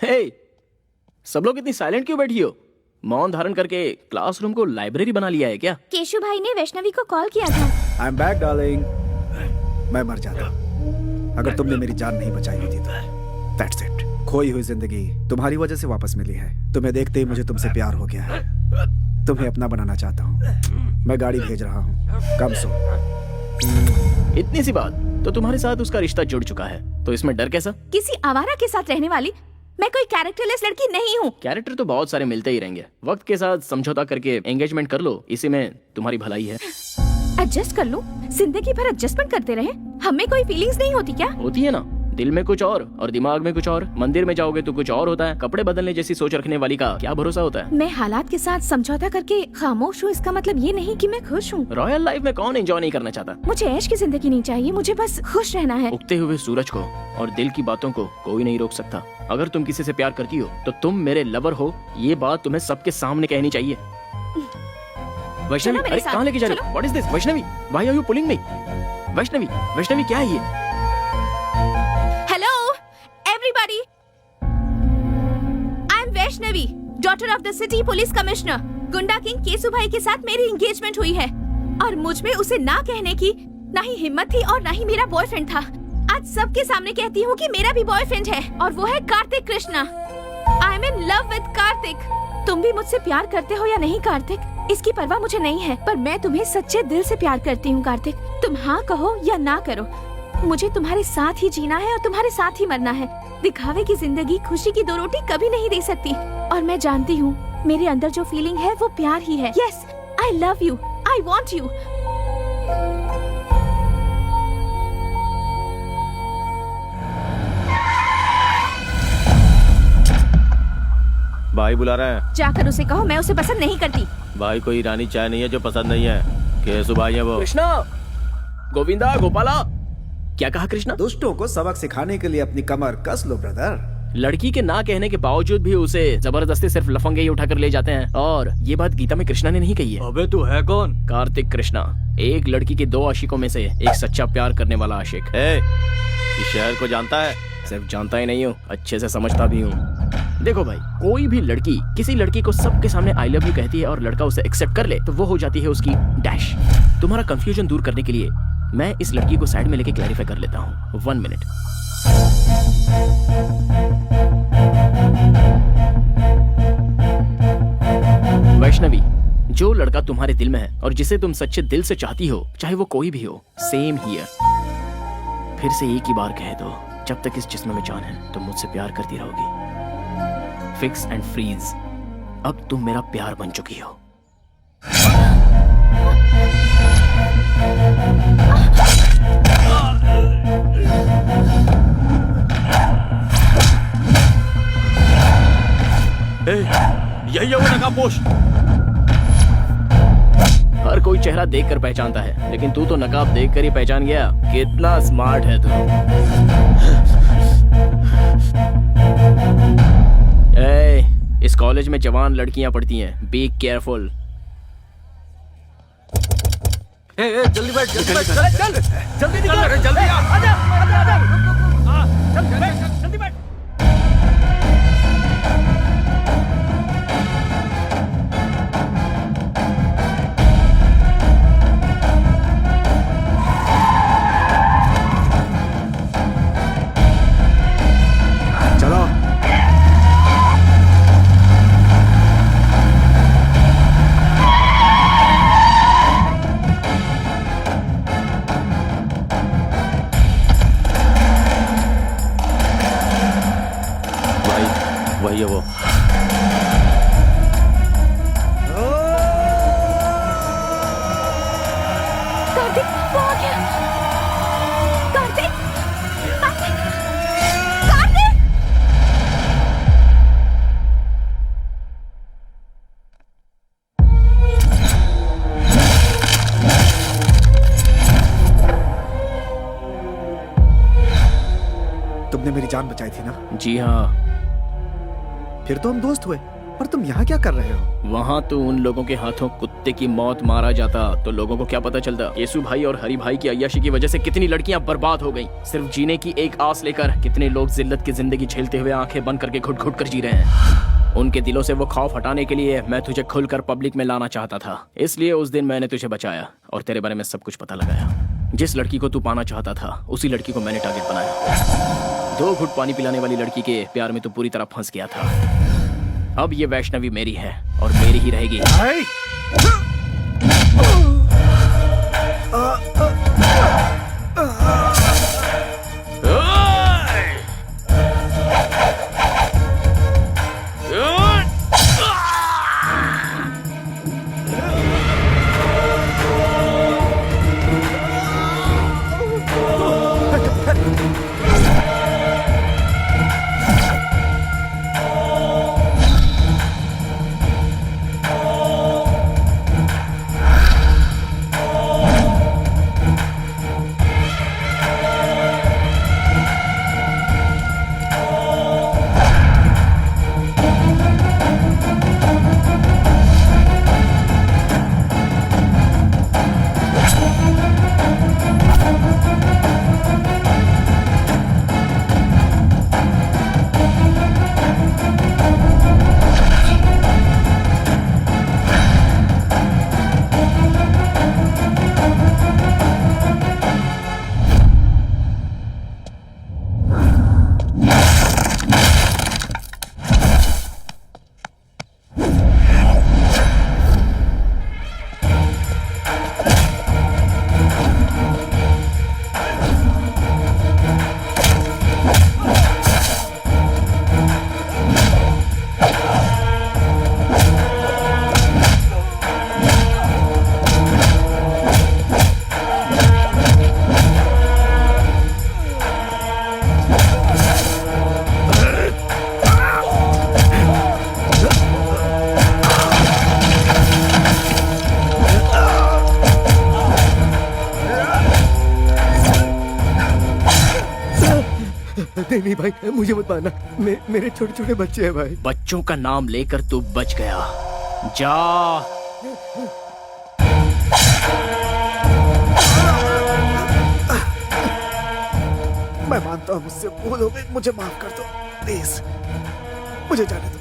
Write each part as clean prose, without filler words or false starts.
हे, सब लोग इतनी साइलेंट क्यों बैठी हो? मौन धारण करके क्लासरूम को लाइब्रेरी बना लिया है क्या? केशु भाई ने वैष्णवी को कॉल किया था। I am back darling. मैं मर जाता अगर तुमने मेरी जान नहीं बचाई होती तो। That's it. खोई हुई जिंदगी तुम्हारी वजह से वापस मिली है। तुम्हें देखते ही मुझे तुमसे प्यार हो गया है। तुम्हें अपना बनाना चाहता हूँ। मैं गाड़ी भेज रहा हूँ, कम सो। इतनी सी बात तो तुम्हारे साथ उसका रिश्ता जुड़ चुका है, तो इसमें डर कैसा? किसी आवारा के साथ रहने वाली मैं कोई कैरेक्टरलेस लड़की नहीं हूँ। कैरेक्टर तो बहुत सारे मिलते ही रहेंगे, वक्त के साथ समझौता करके एंगेजमेंट कर लो, इसी में तुम्हारी भलाई है। एडजस्ट कर लूँ? जिंदगी भर एडजस्टमेंट करते रहे, हमें कोई फीलिंग्स नहीं होती क्या? होती है ना, दिल में कुछ और दिमाग में कुछ और। मंदिर में जाओगे तो कुछ और होता है। कपड़े बदलने जैसी सोच रखने वाली का क्या भरोसा होता है? मैं हालात के साथ समझौता करके खामोश हूँ, इसका मतलब ये नहीं कि मैं खुश हूँ। रॉयल लाइफ में कौन एंजॉय नहीं करना चाहता? मुझे ऐश की जिंदगी नहीं चाहिए, मुझे बस खुश रहना है। उगते हुए सूरज को और दिल की बातों को कोई नहीं रोक सकता। अगर तुम किसी से प्यार करती हो तो तुम मेरे लवर हो, ये बात तुम्हें सबके सामने कहनी चाहिए। वैष्णवी, अरे कहाँ लेके जा रहे हो? What is this? Vaishnavi, why are you pulling me? Vaishnavi, Vaishnavi क्या है ये? Everybody, I am Vaishnavi, daughter of the city police commissioner। गुंडा किंग केसु भाई के साथ मेरी एंगेजमेंट हुई है और मुझ में उसे ना कहने की ना ही हिम्मत थी और ना ही मेरा बॉयफ्रेंड था। आज सबके सामने कहती हूँ कि मेरा भी बॉयफ्रेंड है और वो है Kartik Krishna. I am in love with Kartik. तुम भी मुझसे प्यार करते हो या नहीं कार्तिक, इसकी परवाह मुझे नहीं है, पर मैं तुम्हें सच्चे दिल से प्यार करती हूँ कार्तिक। तुम हाँ कहो या ना करो, मुझे तुम्हारे साथ ही जीना है और तुम्हारे साथ ही मरना है। दिखावे की जिंदगी खुशी की दो रोटी कभी नहीं दे सकती और मैं जानती हूँ मेरे अंदर जो फीलिंग है वो प्यार ही है। Yes, I love you, I want you. भाई बुला रहे हैं। जाकर उसे कहो मैं उसे पसंद नहीं करती। भाई कोई रानी चाय नहीं है जो पसंद नहीं है। केसु भाई है वो। कृष्णा, गोविंदा, गोपाला, क्या कहा कृष्णा? दुष्टों को सबक सिखाने के लिए अपनी कमर कस लो ब्रदर। लड़की के ना कहने के बावजूद भी उसे जबरदस्ती सिर्फ लफंगे ही उठाकर ले जाते हैं, और ये बात गीता में कृष्णा ने नहीं कही है। अबे तू है कौन? कार्तिक कृष्णा, एक लड़की के दो आशिकों में से एक सच्चा प्यार करने वाला आशिक। इस शहर को जानता है? सिर्फ जानता ही नहीं हूँ, अच्छे से समझता भी हूँ। देखो भाई, कोई भी लड़की किसी लड़की को सबके सामने आई लव यू कहती है और लड़का उसे एक्सेप्ट कर ले तो वो हो जाती है उसकी डैश। तुम्हारा कंफ्यूजन दूर करने के लिए मैं इस लड़की को साइड में लेके क्लैरिफाई कर लेता हूँ। 1 मिनट। वैष्णवी, जो लड़का तुम्हारे दिल में है और जिसे तुम सच्चे दिल से चाहती हो, चाहे वो कोई भी हो, सेम हियर। फिर से एक ही बार कह दो, जब तक इस जिस्म में जान है तुम मुझसे प्यार करती रहोगी। फिक्स एंड फ्रीज, अब तुम मेरा प्यार बन चुकी हो। यही है वो नकाबपोश। हर कोई चेहरा देखकर पहचानता है, लेकिन तू तो नकाब देखकर ही पहचान गया। कितना स्मार्ट है तू। इस कॉलेज में जवान लड़कियां पढ़ती हैं, बी केयरफुल। जल्दी बैठ, जल्दी बैठ, चल जल्दी निकल, जल्दी आजा, जल्दी बैठ। चलो। वही है वो। कार्तिक, वो आ गया। कार्तिक, कार्तिक। तुमने मेरी जान बचाई थी ना? जी हाँ। फिर तो हम दोस्त हुए, पर तुम यहाँ क्या कर रहे हो? वहाँ तो उन लोगों के हाथों कुत्ते की मौत मारा जाता तो लोगों को क्या पता चलता। केशु भाई और हरि भाई की अय्याशी की वजह से कितनी लड़कियां बर्बाद हो गईं। सिर्फ जीने की एक आस लेकर कितने लोग जिल्लत की जिंदगी झेलते हुए आंखें बंद करके घुट घुट कर जी रहे हैं। उनके दिलों से वो खौफ हटाने के लिए मैं तुझे खुलकर पब्लिक में लाना चाहता था। इसलिए उस दिन मैंने तुझे बचाया और तेरे बारे में सब कुछ पता लगाया। जिस लड़की को तू पाना चाहता था उसी लड़की को मैंने टारगेट बनाया। 2 घुट पानी पिलाने वाली लड़की के प्यार में तू पूरी तरह फंस गया था। अब ये वैष्णवी मेरी है और मेरी ही रहेगी। नहीं भाई, मुझे मत मारना। मेरे छोटे छोटे बच्चे हैं भाई। बच्चों का नाम लेकर तू बच गया। जा। मैं मानता हूँ मुझसे भूल हो गई, मुझे माफ कर दो प्लीज, मुझे जाने दो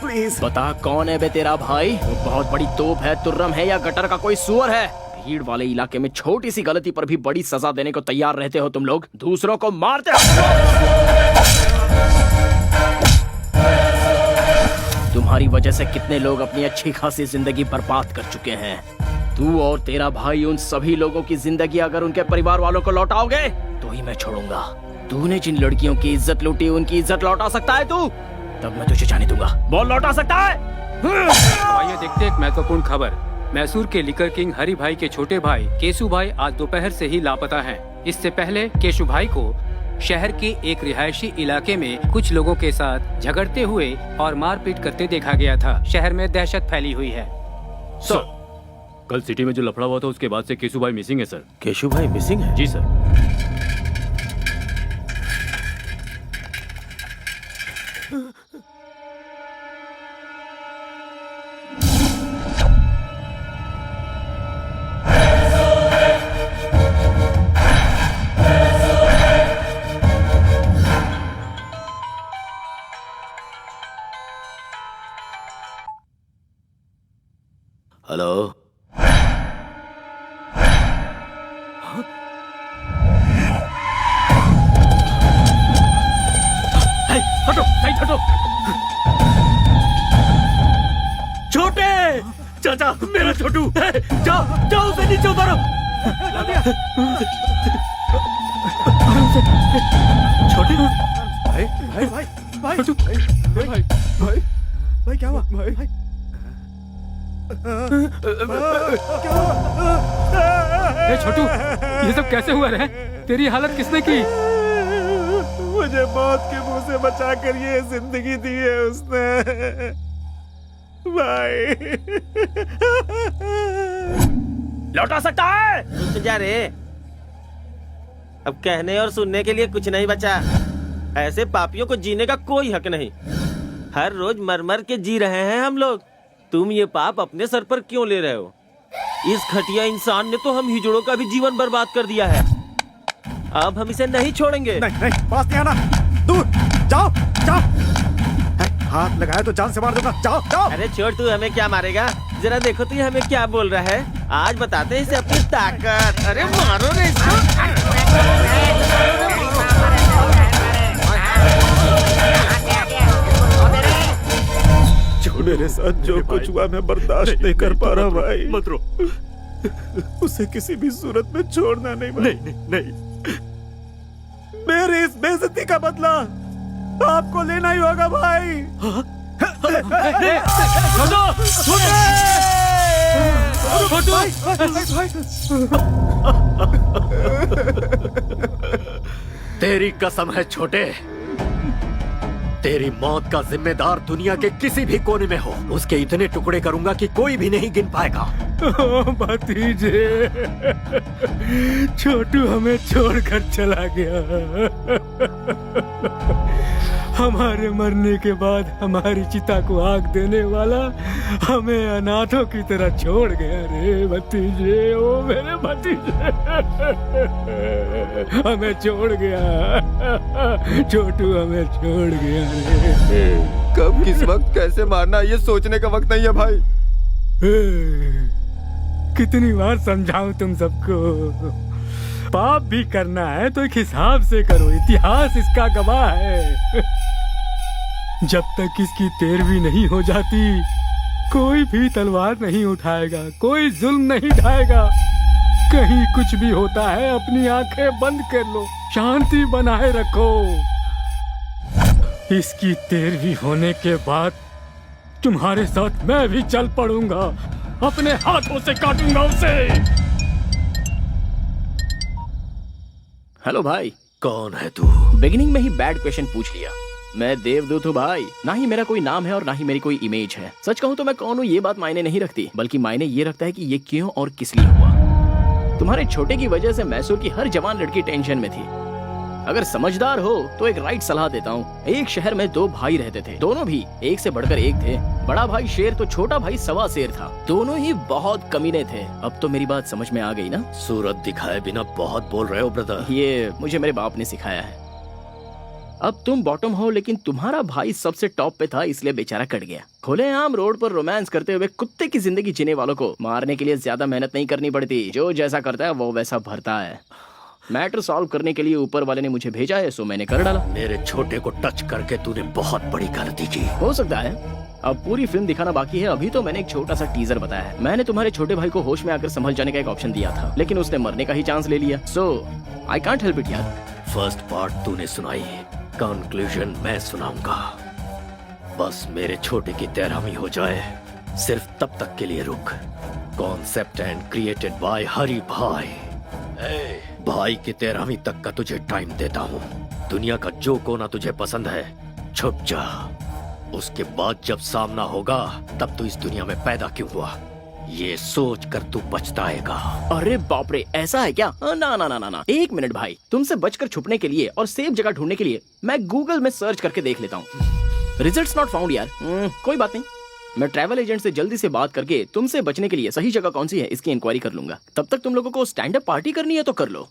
प्लीज। बता कौन है बे तेरा भाई? वो बहुत बड़ी तोप है, तुर्रम है या गटर का कोई सुअर है? भीड़ वाले इलाके में छोटी सी गलती पर भी बड़ी सजा देने को तैयार रहते हो तुम लोग, दूसरों को मारते हो। तुम्हारी वजह से कितने लोग अपनी अच्छी खासी जिंदगी बर्बाद कर चुके हैं। तू और तेरा भाई उन सभी लोगों की जिंदगी अगर उनके परिवार वालों को लौटाओगे तो ही मैं छोड़ूंगा। तूने जिन लड़कियों की इज्जत लूटी उनकी इज्जत लौटा सकता है तू? तब मैं तुझे जाने दूंगा। बोल, लौटा सकता है? आइए देखते हैं एक महत्वपूर्ण खबर। मैसूर के लिकर किंग हरि भाई के छोटे भाई केशु भाई आज दोपहर से ही लापता हैं। इससे पहले केशु भाई को शहर के एक रिहायशी इलाके में कुछ लोगों के साथ झगड़ते हुए और मारपीट करते देखा गया था। शहर में दहशत फैली हुई है। सर, कल सिटी में जो लफड़ा हुआ था उसके बाद से केशु भाई मिसिंग है सर। केशु भाई मिसिंग है? जी सर। हेलो, हटो, साइड हटो। छोटे चाचा, मेरा छोटू, जाओ जाओ उसे नीचे उतारो। छोटे भाई भाई भाई भाई भाई भाई भाई भाई क्या हुआ भाई भाई? छोटू, ये सब कैसे हुआ रे? तेरी हालत किसने की? मुझे मौत के मुंह से बचा कर ये जिंदगी दी है उसने भाई। लौटा सकता है? रुक जा रे, अब कहने और सुनने के लिए कुछ नहीं बचा। ऐसे पापियों को जीने का कोई हक नहीं। हर रोज मर मर के जी रहे हैं हम लोग। तुम ये पाप अपने सर पर क्यों ले रहे हो? इस घटिया इंसान ने तो हम हिजड़ों का भी जीवन बर्बाद कर दिया है। अब हम इसे नहीं छोड़ेंगे। नहीं नहीं, पास नहीं आना, दूर जाओ जाओ। हाथ लगाया तो जान से मार दूंगा, जाओ जाओ। अरे छोड़, तू हमें क्या मारेगा? जरा देखो तो ये हमें क्या बोल रहा है। आज बताते हैं इसे अपनी ताकत। अरे मारो रे इसको। मेरे साथ जो कुछ हुआ मैं बर्दाश्त नहीं कर पा रहा भाई। मत रो। उसे किसी भी सूरत में छोड़ना नहीं भाई। नहीं नहीं नहीं। मेरी इस बेइज्जती का बदला आपको लेना ही होगा भाई। तेरी कसम है छोटे, तेरी मौत का जिम्मेदार दुनिया के किसी भी कोने में हो, उसके इतने टुकड़े करूंगा कि कोई भी नहीं गिन पाएगा। भतीजे, छोटू हमें छोड़कर चला गया। हमारे मरने के बाद हमारी चिता को आग देने वाला हमें अनाथों की तरह छोड़ गया रे भतीजे। ओ मेरे भतीजे, हमें छोड़ गया। छोटू हमें छोड़ गया रे। कब किस वक्त कैसे मारना ये सोचने का वक्त नहीं है भाई। कितनी बार समझाऊं तुम सबको? पाप भी करना है तो एक हिसाब से करो, इतिहास इसका गवाह है। जब तक इसकी तेरहवीं नहीं हो जाती कोई भी तलवार नहीं उठाएगा, कोई जुल्म नहीं ढाएगा। कहीं कुछ भी होता है अपनी आंखें बंद कर लो, शांति बनाए रखो। इसकी तेरहवीं होने के बाद तुम्हारे साथ मैं भी चल पड़ूंगा, अपने हाथों से काटूंगा उसे। हेलो भाई। कौन है तू? बिगिनिंग में ही बैड क्वेश्चन पूछ लिया। मैं देवदूत हूँ भाई। ना ही मेरा कोई नाम है और ना ही मेरी कोई इमेज है। सच कहूँ तो मैं कौन हूँ ये बात मायने नहीं रखती, बल्कि मायने ये रखता है कि ये क्यों और किस लिए हुआ। तुम्हारे छोटे की वजह से मैसूर की हर जवान लड़की टेंशन में थी। अगर समझदार हो तो एक राइट सलाह देता हूँ। एक शहर में दो भाई रहते थे, दोनों भी एक से बढ़कर एक थे। बड़ा भाई शेर तो छोटा भाई सवा शेर था। दोनों ही बहुत कमीने थे। अब तो मेरी बात समझ में आ गई ना? सूरत दिखाए बिना बहुत बोल रहे हो ब्रदर। ये मुझे मेरे बाप ने सिखाया है। अब तुम बॉटम हो, लेकिन तुम्हारा भाई सबसे टॉप पे था, इसलिए बेचारा कट गया। खुलेआम रोड पर रोमांस करते हुए कुत्ते की जिंदगी जीने वालों को मारने के लिए ज्यादा मेहनत नहीं करनी पड़ती। जो जैसा करता है वो वैसा भरता है। मैटर सॉल्व करने के लिए ऊपर वाले ने मुझे भेजा है, सो मैंने कर डाला। मेरे छोटे को टच करके तूने बहुत बड़ी गलती की। हो सकता है। अब पूरी फिल्म दिखाना बाकी है। अभी तो मैंने एक छोटा सा टीजर बताया है। मैंने तुम्हारे छोटे भाई को होश में आकर संभल जाने का एक ऑप्शन दिया था, लेकिन उसने मरने का ही चांस ले लिया। सो आई कांट हेल्प इट यार। फर्स्ट पार्ट तूने सुनाई, कंक्लूजन मैं सुनाऊंगा। बस मेरे छोटे की 13वीं हो जाए, सिर्फ तब तक के लिए रुक। कॉन्सेप्ट एंड क्रिएटेड बाय हरी भाई। भाई की 13वीं तक का तुझे टाइम देता हूँ। दुनिया का जो कोना तुझे पसंद है छुप जा। उसके बाद जब सामना होगा तब तू इस दुनिया में पैदा क्यों हुआ ये सोच कर तू पछताएगा। अरे बाप रे, ऐसा है क्या? ना ना ना ना ना, एक मिनट भाई। तुमसे बचकर छुपने के लिए और सेफ जगह ढूंढने के लिए मैं गूगल में सर्च करके देख लेता हूँ। रिजल्ट्स नॉट फाउंड यार। कोई बात नहीं, मैं ट्रैवल एजेंट से जल्दी से बात करके तुमसे बचने के लिए सही जगह कौन सी है इसकी इंक्वायरी कर लूंगा। तब तक तुम लोगों को स्टैंड अप पार्टी करनी है तो कर लो।